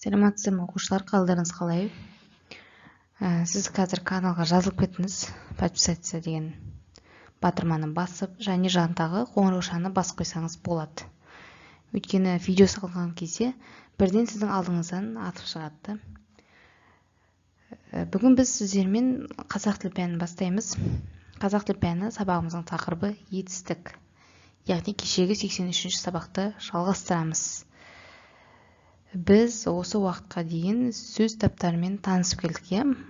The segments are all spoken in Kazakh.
Саламатсыздар ма оқушылар, қалдарыңыз қалай? Сіз қазір каналға жазылып кеттіңіз. Подписаться деген батырманы басып, және жанындағы қоңыраушаны басып қойсаңыз болады. Өйткені видео салған кезде бірден сіздің алдыңыздан атып шығады. Бүгін біз сіздермен қазақ тіл пәнін бастаймыз. Қазақ тіл пәні сабағымыздың тақырыбы етістік. Яғни кешегі 83-ші сабақты жалғастырамыз. Біз осы уақытқа дейін сөз таптарымен танысып келдік,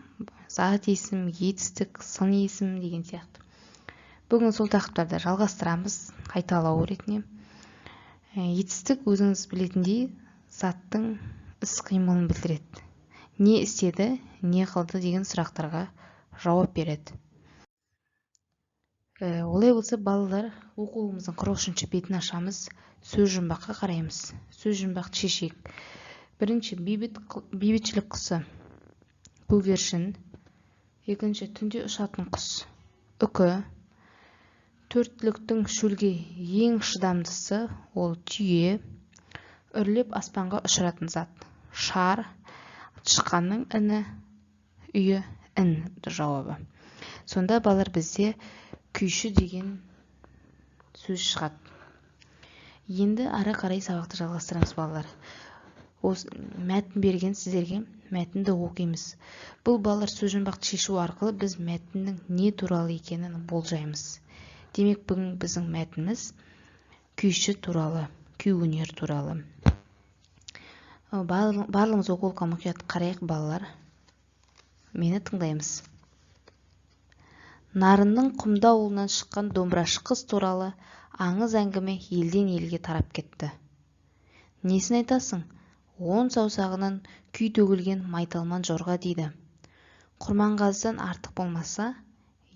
зат есім, етістік, сын есім деген сияқты. Бүгін сол тақырыптарды жалғастырамыз қайталау ретінде. Етістік өзіңіз білетіндей заттың іс-қимылын білдіреді. Не істеді, не қылды деген сұрақтарға жауап береді. Олай болса, балалар, оқулығымыздың 43-ші бетін ашамыз, сөз жұмбаққа қараймыз. Сөз жұмбақты шешейік. Бірінші, бейбітшілік құсы, көгершін. Екінші, түнде ұшатын құс, үкі. Төрттіліктің шөлге ең шыдамдысы ол түйе. Үрлеп аспанға ұшыратын зат, шар. Тышқанның іні, үйі, ін жауабы. Сонда балалар бізде күйші деген сөз шығады. Енді ары қарай сабақты жалғастырамыз балалар. Осы мәтін берген сіздерге, мәтінді оқимыз. Бұл балалар сөз жұмбақты шешу арқылы біз мәтіннің не туралы екенін болжаймыз. Демек, бүгін біздің мәтініміз күйші туралы, күй өнер туралы. Барлығымыз оқулыққа мұқият қарайық балалар. Мені тыңдаймыз. Нарынның құмда ауылынан шыққан домбырашы қыз туралы аңыз әңгіме елден елге тарап кетті. Несін айтасың? 10 саусағынан күй төгілген майталман жорға дейді. Құрманғазыдан артық болмаса,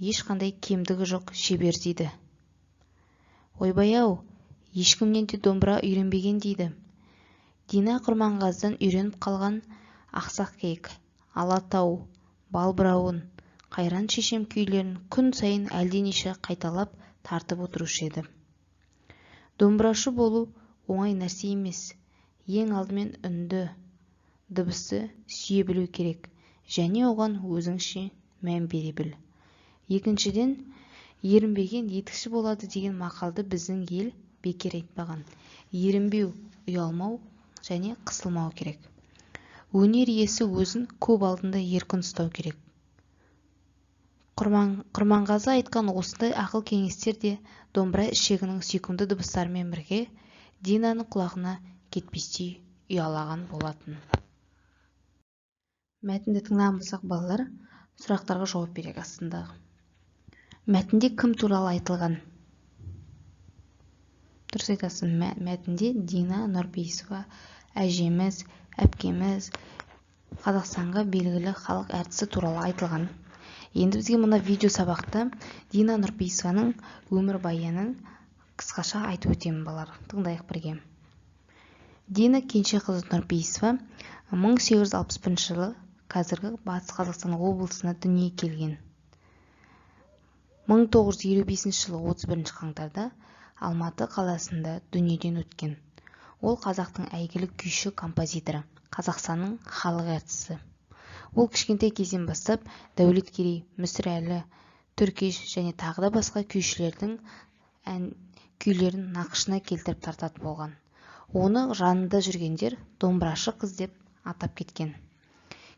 ешқандай кемдігі жоқ шебер дейді. Ойбай-ау, ешкімнен де домбыра үйренбеген дейді. Дина Құрманғазыдан үйреніп қалған ақсақ киік, алатау, балбырауын, қайран шешем күйлерін күн сайын әлденеше қайталап тартып отырушы еді. Домбырашы болу оңай нәрсе емес. Ең алдымен үнді, дыбысты сүйе білу керек, және оған өзіңше мән бере біл. Екіншіден, ерінбеген етікші болады деген мақалды біздің ел бекер айтпаған. Ерінбеу, ұялмау және қысылмау керек. Өнер иесі өзін көп алдында еркін ұстау керек. Құрманғазы айтқан осындай ақыл кеңестер де домбыра ішегінің сүйкімді дыбыстарымен бірге Динаның құлағына кетпестей ұялаған болатын. Мәтінді тыңдаған болсақ балалар, сұрақтарға жауап берейік астындағы. Мәтінде кім туралы айтылған? Дұрыс айтасың, мәтінде Дина Нұрпейісова, әжеміз, әпкеміз, Қазақстанға белгілі халық әртісі туралы айтылған. Енді бізге мына видео сабақты Дина Нұрпейісованың өмір баянын қысқаша айтып өтемін балалар. Тыңдайық бірге. Дина Кенжеқызы Нұрпейісова 1861 жылы қазіргі Батыс Қазақстан облысына дүниеге келген. 1955 жылы 31 қаңтарда Алматы қаласында дүниеден өткен. Ол қазақтың әйгілі күйші композиторы, Қазақстанның халық әртісі. Ол кішкентай кезден бастап Дәулеткерей, Мүсірәлі, Түркеш және тағы да басқа күйшілердің күйлерін нақышына келтіріп тартады болған. Оны жанында жүргендер домбырашы қыз деп атап кеткен.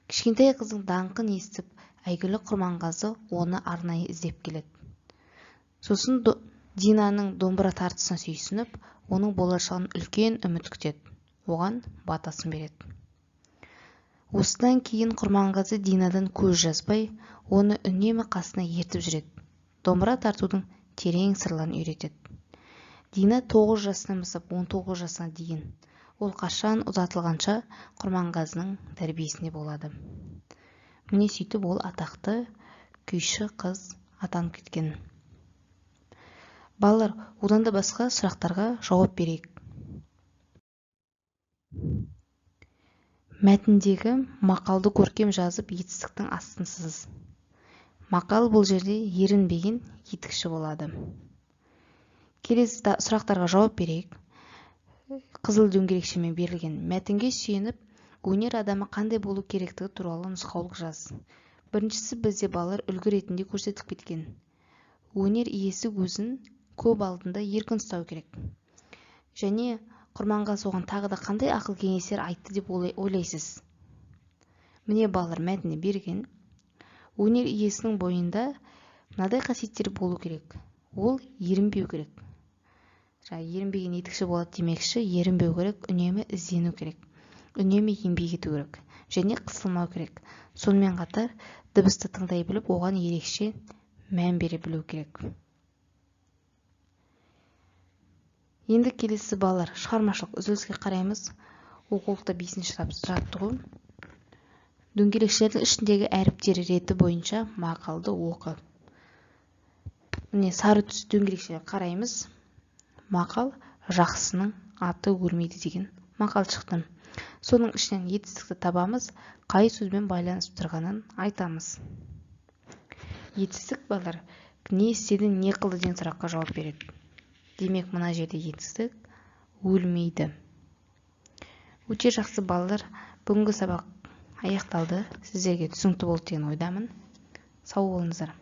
Кішкентай қыздың даңқын естіп, әйгілі Құрманғазы оны арнайы іздеп келеді. Сосын Динаның домбыра тартысына сүйсініп, оның болашағын үлкен үміт күтеді. Оған батасын береді. Осыдан кейін Құрманғазы Динадан көз жазбай, оны үнемі қасына ертіп жүреді. Домбыра тартудың терең сырларын үйретеді. Дина 9 жасынан бастап 19 жасына дейін. Ол қашан ұзатылғанша Құрманғазының тәрбиесінде болады. Міне сөйтіп ол атақты күйші қыз атанып кеткен. Балалар, одан да басқа сұрақтарға жауап берейік. Мәтіндегі мақалды көркем жазып етістіктің астын сыз. Мақал бұл жерде ерінбеген етікші болады. Келесі сұрақтарға жауап берейік. Қызыл дөңгелекшемен берілген мәтінге сүйеніп, өнер адамы қандай болу керектігі туралы нұсқаулық жаз. Біріншісі, бізде балалар үлгі ретінде көрсетіп кеткен. Өнер иесі өзін көп алдында еркін ұстау керек. Және құрманғазы оған тағы да қандай ақыл кеңестер айтты деп ойлайсыз? Міне балалар мәтіне берген. Өнер иесінің бойында мынадай қасиеттер болу керек. Ол ерінбеу керек. Ерінбеген етікші болады демекші, ерінбеу керек, үнемі іздену керек. Үнемі еңбек ету керек. Және қысылмау керек. Сонымен қатар дыбысты тыңдай біліп, оған ерекше мән бере білу керек. Енді келесі балалар, шығармашылық үзіліске қараймыз. Оқулықта 5-ші жаттығу. Дөңгелекшелердің ішіндегі әріптері реті бойынша мақалды оқы. Міне сары түс дөңгелекшелерге қараймыз. Мақал жақсының аты өлмейді деген мақал шықты. Соның ішінен етістікті табамыз, қай сөзбен байланысып тұрғанын айтамыз. Етістік балалар не істеді, не қылды деген сұраққа жауап береді. Демек, мына жерде етістік өлмейді. Өте жақсы балалар, бүгінгі сабақ аяқталды. Сіздерге түсінікті болды деген ойдамын. Сау болыңыздар.